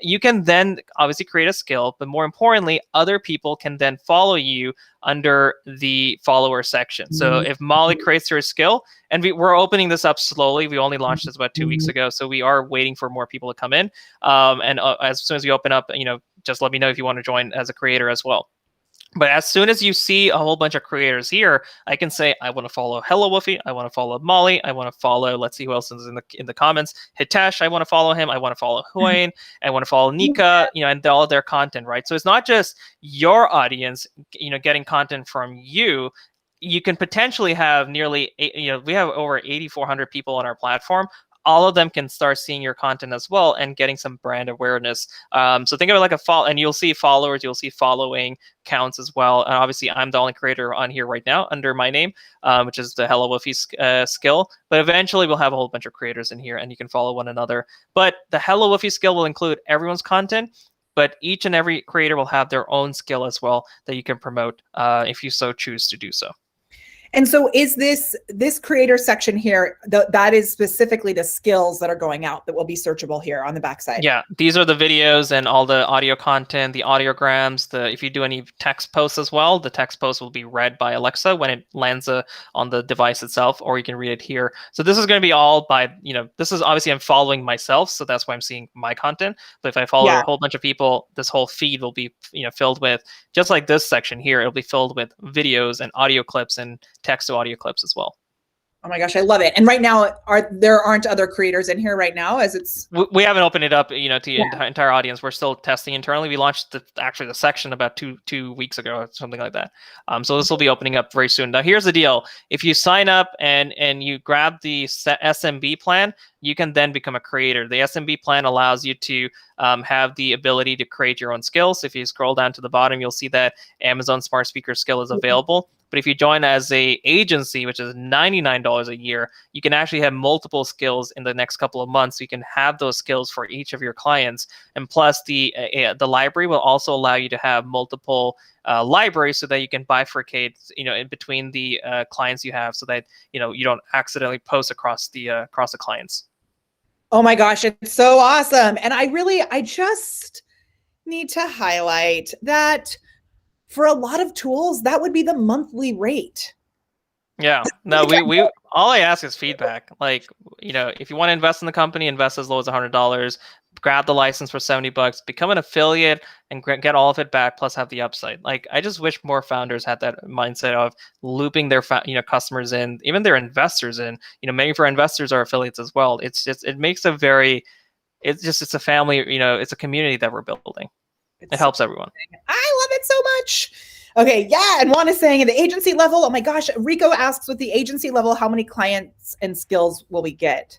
You can then obviously create a skill, but more importantly, other people can then follow follow you under the follower section. So if Molly creates her skill, and we're opening this up slowly. We only launched this about 2 weeks ago, so we are waiting for more people to come in. And as soon as we open up, just let me know if you want to join as a creator as well. But as soon as you see a whole bunch of creators here, I can say, I want to follow HelloWoofy, I want to follow Molly, I want to follow, let's see who else is in the comments, Hitesh, I want to follow him, I want to follow Huayin, I want to follow Nika, and all their content, right? So it's not just your audience, getting content from you. You can potentially have nearly, we have over 8,400 people on our platform. All of them can start seeing your content as well and getting some brand awareness. So think of it like a follow, and you'll see followers, you'll see following counts as well. And obviously, I'm the only creator on here right now under my name, which is the HelloWoofy skill. But eventually, we'll have a whole bunch of creators in here, and you can follow one another. But the HelloWoofy skill will include everyone's content, but each and every creator will have their own skill as well that you can promote if you so choose to do so. And so is this creator section here, that is specifically the skills that are going out that will be searchable here on the backside? Yeah, these are the videos and all the audio content, the audiograms, if you do any text posts as well, the text post will be read by Alexa when it lands on the device itself, or you can read it here. So this is going to be all by, this is obviously I'm following myself, so that's why I'm seeing my content. But if I follow a whole bunch of people, this whole feed will be, filled with, just like this section here, it'll be filled with videos and audio clips and text to audio clips as well. Oh my gosh, I love it. And right now, there aren't other creators in here right now, as it's... We haven't opened it up, to the entire audience. We're still testing internally. We launched the section about two weeks ago, or something like that. So this will be opening up very soon. Now, here's the deal. If you sign up and you grab the SMB plan, you can then become a creator. The SMB plan allows you to have the ability to create your own skills. If you scroll down to the bottom, you'll see that Amazon Smart Speaker skill is available. But if you join as a agency, which is $99 a year, you can actually have multiple skills in the next couple of months. You can have those skills for each of your clients. And plus, the library will also allow you to have multiple libraries so that you can bifurcate, in between the clients you have, so that you don't accidentally post across the clients. Oh my gosh, it's so awesome. And I just need to highlight that for a lot of tools, that would be the monthly rate. Yeah, no, we all I ask is feedback. Like, if you want to invest in the company, invest as low as $100, grab the license for $70, become an affiliate and get all of it back, plus have the upside. Like, I just wish more founders had that mindset of looping their customers in, even their investors in. Many of our investors are affiliates as well. It's a family, it's a community that we're building. It helps everyone. I love it so much. Okay, yeah. And Juan is saying at the agency level, oh my gosh, Rico asks, with the agency level, how many clients and skills will we get?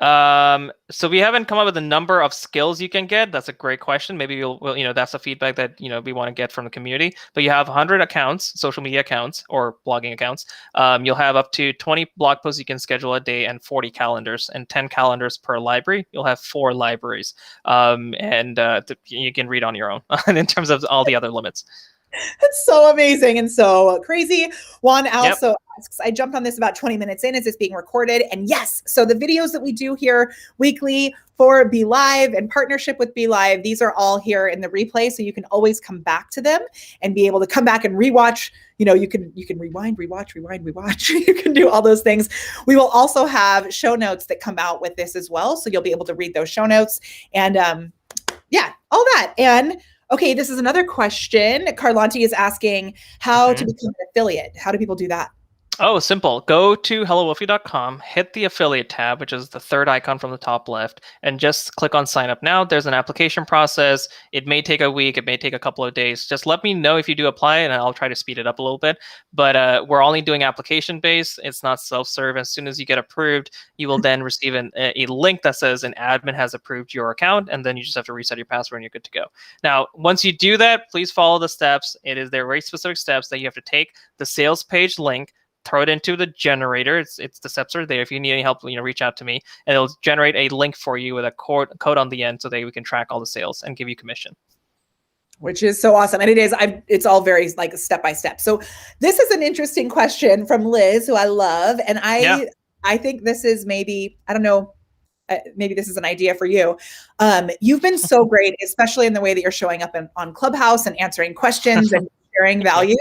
So we haven't come up with a number of skills you can get. That's a great question. Maybe we'll that's a feedback that, we want to get from the community. But you have 100 accounts, social media accounts or blogging accounts. You'll have up to 20 blog posts you can schedule a day and 40 calendars and 10 calendars per library. You'll have 4 libraries. You can read on your own in terms of all the other limits. It's so amazing and so crazy. Juan also asks, I jumped on this about 20 minutes in. Is this being recorded? And yes, so the videos that we do here weekly for Be Live and partnership with Be Live, these are all here in the replay. So you can always come back to them and be able to come back and rewatch. You can rewind, rewatch. You can do all those things. We will also have show notes that come out with this as well. So you'll be able to read those show notes and all that. And okay, this is another question. Carlanti is asking how to become an affiliate. How do people do that? Oh, simple. Go to HelloWoofy.com, hit the affiliate tab, which is the third icon from the top left, and just click on sign up now. There's an application process. It may take a week. It may take a couple of days. Just let me know if you do apply, and I'll try to speed it up a little bit. But we're only doing application-based. It's not self-serve. As soon as you get approved, you will then receive a link that says an admin has approved your account, and then you just have to reset your password, and you're good to go. Now, once you do that, please follow the steps. There are very specific steps that you have to take. The sales page link, throw it into the generator. It's the steps are there. If you need any help, reach out to me, and it'll generate a link for you with a code on the end, so that we can track all the sales and give you commission. Which is so awesome, and it's all very like step by step. So this is an interesting question from Liz, who I love, and I think this is maybe, I don't know, maybe this is an idea for you. You've been so great, especially in the way that you're showing up on Clubhouse and answering questions and sharing value.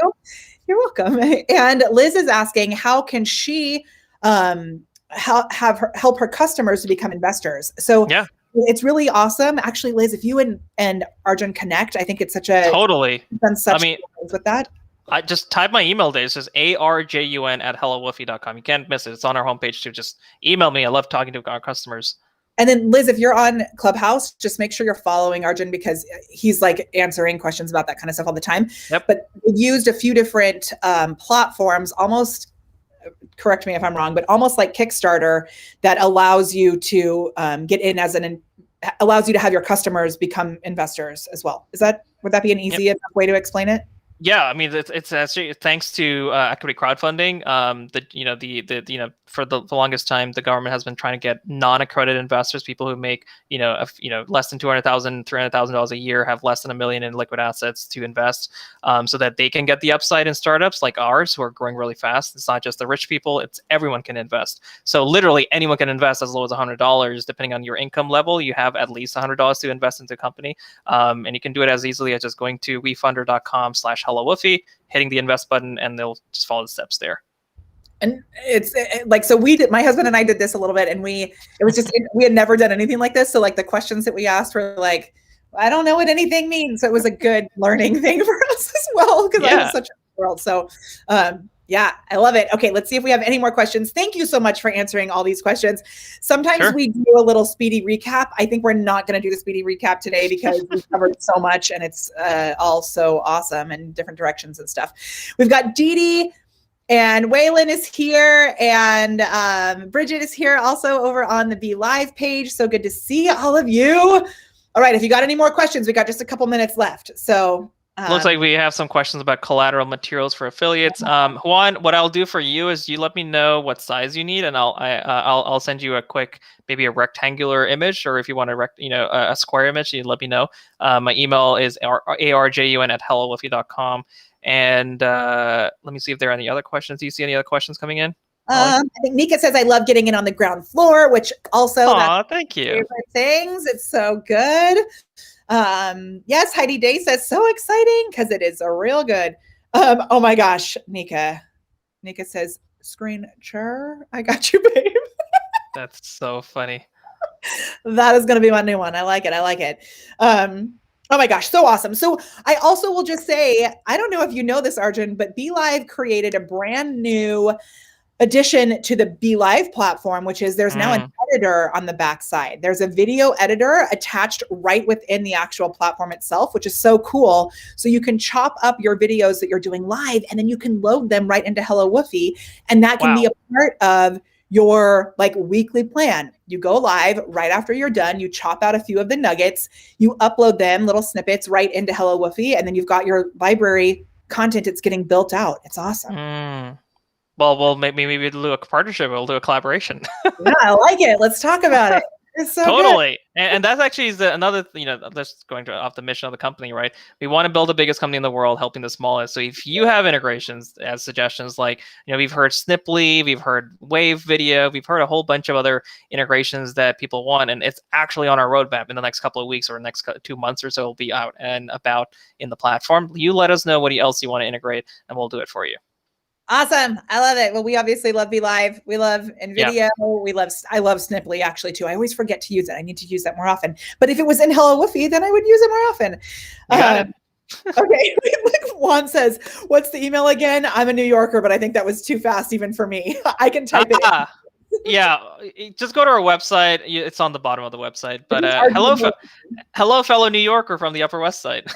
You're welcome. And Liz is asking, how can she help her customers to become investors? So Yeah. it's really awesome. Actually, Liz, if you and Arjun connect, I think it's such a totally. done such I mean, things with that. I just type my email there. It says arjun@hellowoofy.com. You can't miss it. It's on our homepage too. Just email me. I love talking to our customers. And then Liz, if you're on Clubhouse, just make sure you're following Arjun because he's like answering questions about that kind of stuff all the time. Yep. But we used a few different platforms, almost, correct me if I'm wrong, but almost like Kickstarter that allows you to get in as allows you to have your customers become investors as well. Would that be an easy enough way to explain it? Yeah, I mean it's actually thanks to equity crowdfunding. For the longest time, the government has been trying to get non-accredited investors, people who make less than $200,000, $300,000 a year, have less than $1 million in liquid assets to invest, so that they can get the upside in startups like ours who are growing really fast. It's not just the rich people; it's everyone can invest. So literally anyone can invest as low as $100, depending on your income level. You have at least $100 to invest into a company, and you can do it as easily as just going to wefunder.com/HelloWoofy, hitting the invest button, and they'll just follow the steps there. And it's like, so my husband and I did this a little bit, and we had never done anything like this. So like the questions that we asked were like, I don't know what anything means. So it was a good learning thing for us as well, because I was such a world. So yeah, I love it. Okay, let's see if we have any more questions. Thank you so much for answering all these questions. Sometimes we do a little speedy recap. I think we're not going to do the speedy recap today because we've covered so much, and it's all so awesome in different directions and stuff. We've got Dee Dee, and Waylon is here, and Bridget is here also over on the Be Live page. So good to see all of you. All right, if you got any more questions, we got just a couple minutes left. So looks like we have some questions about collateral materials for affiliates. Juan, what I'll do for you is you let me know what size you need, and I'll send you a quick, maybe a rectangular image, or if you want a square image, you let me know. My email is arjun@hellowoofy.com. And let me see if there are any other questions. Do you see any other questions coming in? I think Nika says, I love getting in on the ground floor, which also, thank you. Favorite things. It's so good. Yes, Heidi Day says, so exciting, because it is a real good. Oh my gosh, Nika says, screen share. I got you, babe. That's so funny. That is going to be my new one. I like it. Oh my gosh, so awesome. So I also will just say, I don't know if you know this, Arjun, but Be Live created a brand new addition to the Be Live platform, which is there's now an editor on the backside. There's a video editor attached right within the actual platform itself, which is so cool. So you can chop up your videos that you're doing live, and then you can load them right into HelloWoofy, and that can be a part of your like weekly plan. You go live right after you're done, you chop out a few of the nuggets, you upload them, little snippets, right into HelloWoofy, and then you've got your library content. It's getting built out. It's awesome. Well, maybe we'll do a partnership. We'll do a collaboration. Yeah, I like it. Let's talk about it. It's so totally. And that's actually another, that's going off the mission of the company, right? We want to build the biggest company in the world, helping the smallest. So if you have integrations as suggestions, like, we've heard Sniply, we've heard Wave Video, we've heard a whole bunch of other integrations that people want, and it's actually on our roadmap in the next couple of weeks or next 2 months or so, it'll be out and about in the platform. You let us know what else you want to integrate, and we'll do it for you. Awesome. I love it. Well, we obviously love Be Live. We love NVIDIA. Yeah. I love Sniply actually too. I always forget to use it. I need to use that more often. But if it was in HelloWoofy, then I would use it more often. Okay. Juan says, what's the email again? I'm a New Yorker, but I think that was too fast even for me. I can type it in. Yeah, just go to our website. It's on the bottom of the website. But hello, fellow New Yorker from the Upper West Side.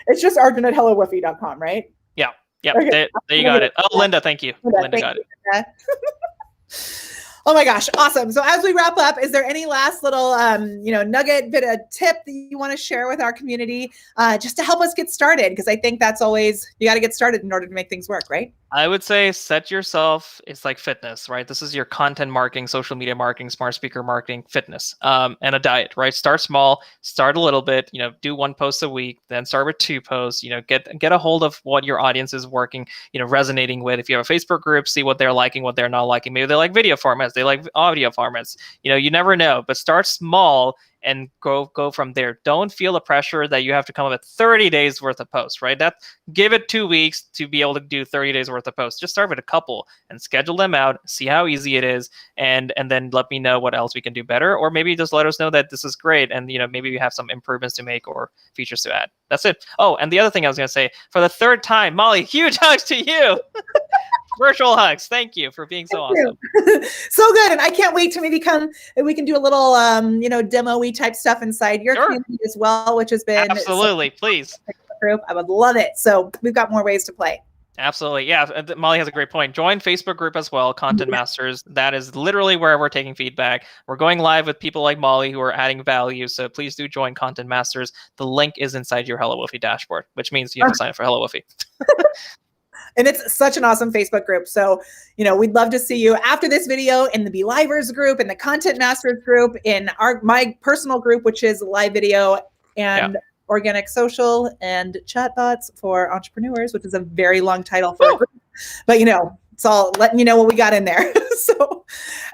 It's just Arjun@HelloWoofy.com, right? Yeah. Yep, okay. there you got it. Oh, Linda, thank you. Linda got it. Oh my gosh, awesome. So as we wrap up, is there any last little, nugget, bit of tip that you want to share with our community just to help us get started? Because I think that's always, you got to get started in order to make things work, right? I would say set yourself, it's like fitness, right? This is your content marketing, social media marketing, smart speaker marketing, fitness, and a diet, right? Start small, start a little bit, do 1 post a week, then start with 2 posts, get a hold of what your audience is working, resonating with. If you have a Facebook group, see what they're liking, what they're not liking. Maybe they like video formats, they like audio formats, you never know, but start small and go from there. Don't feel the pressure that you have to come up with 30 days worth of posts, right? Give it 2 weeks to be able to do 30 days worth of posts. Just start with a couple and schedule them out, see how easy it is, and then let me know what else we can do better, or maybe just let us know that this is great and maybe we have some improvements to make or features to add. That's it. Oh, and the other thing I was going to say, for the third time, Molly, huge hugs to you. Virtual hugs. Thank you for being so awesome. So good. And I can't wait to maybe we can do a little, demo-y type stuff inside your community as well, which has been absolutely, please. Group. I would love it. So we've got more ways to play. Absolutely. Yeah. Molly has a great point. Join Facebook group as well, Content Masters. That is literally where we're taking feedback. We're going live with people like Molly who are adding value. So please do join Content Masters. The link is inside your HelloWoofy dashboard, which means you have to sign up for HelloWoofy. And it's such an awesome Facebook group. So, we'd love to see you after this video in the Be Livers group, in the Content Masters group, in my personal group, which is live video and organic social and chatbots for entrepreneurs, which is a very long title for a group. But, it's all letting you know what we got in there. So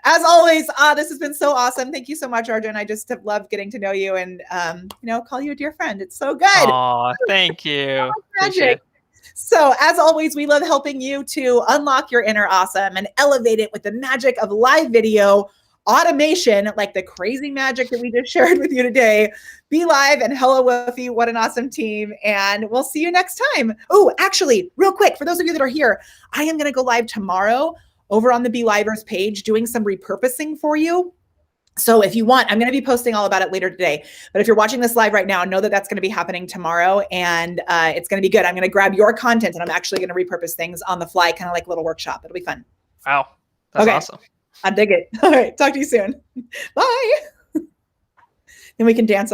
as always, this has been so awesome. Thank you so much, Arjun. I just have loved getting to know you and, call you a dear friend. It's so good. Aw, thank you. Magic. So as always, we love helping you to unlock your inner awesome and elevate it with the magic of live video automation, like the crazy magic that we just shared with you today. Be Live and HelloWoofy, what an awesome team. And we'll see you next time. Oh, actually, real quick, for those of you that are here, I am going to go live tomorrow over on the Be Livers page doing some repurposing for you. So if you want, I'm going to be posting all about it later today. But if you're watching this live right now, know that that's going to be happening tomorrow. And it's going to be good. I'm going to grab your content and I'm actually going to repurpose things on the fly, kind of like a little workshop. It'll be fun. Wow. That's awesome. I dig it. All right. Talk to you soon. Bye. Then we can dance.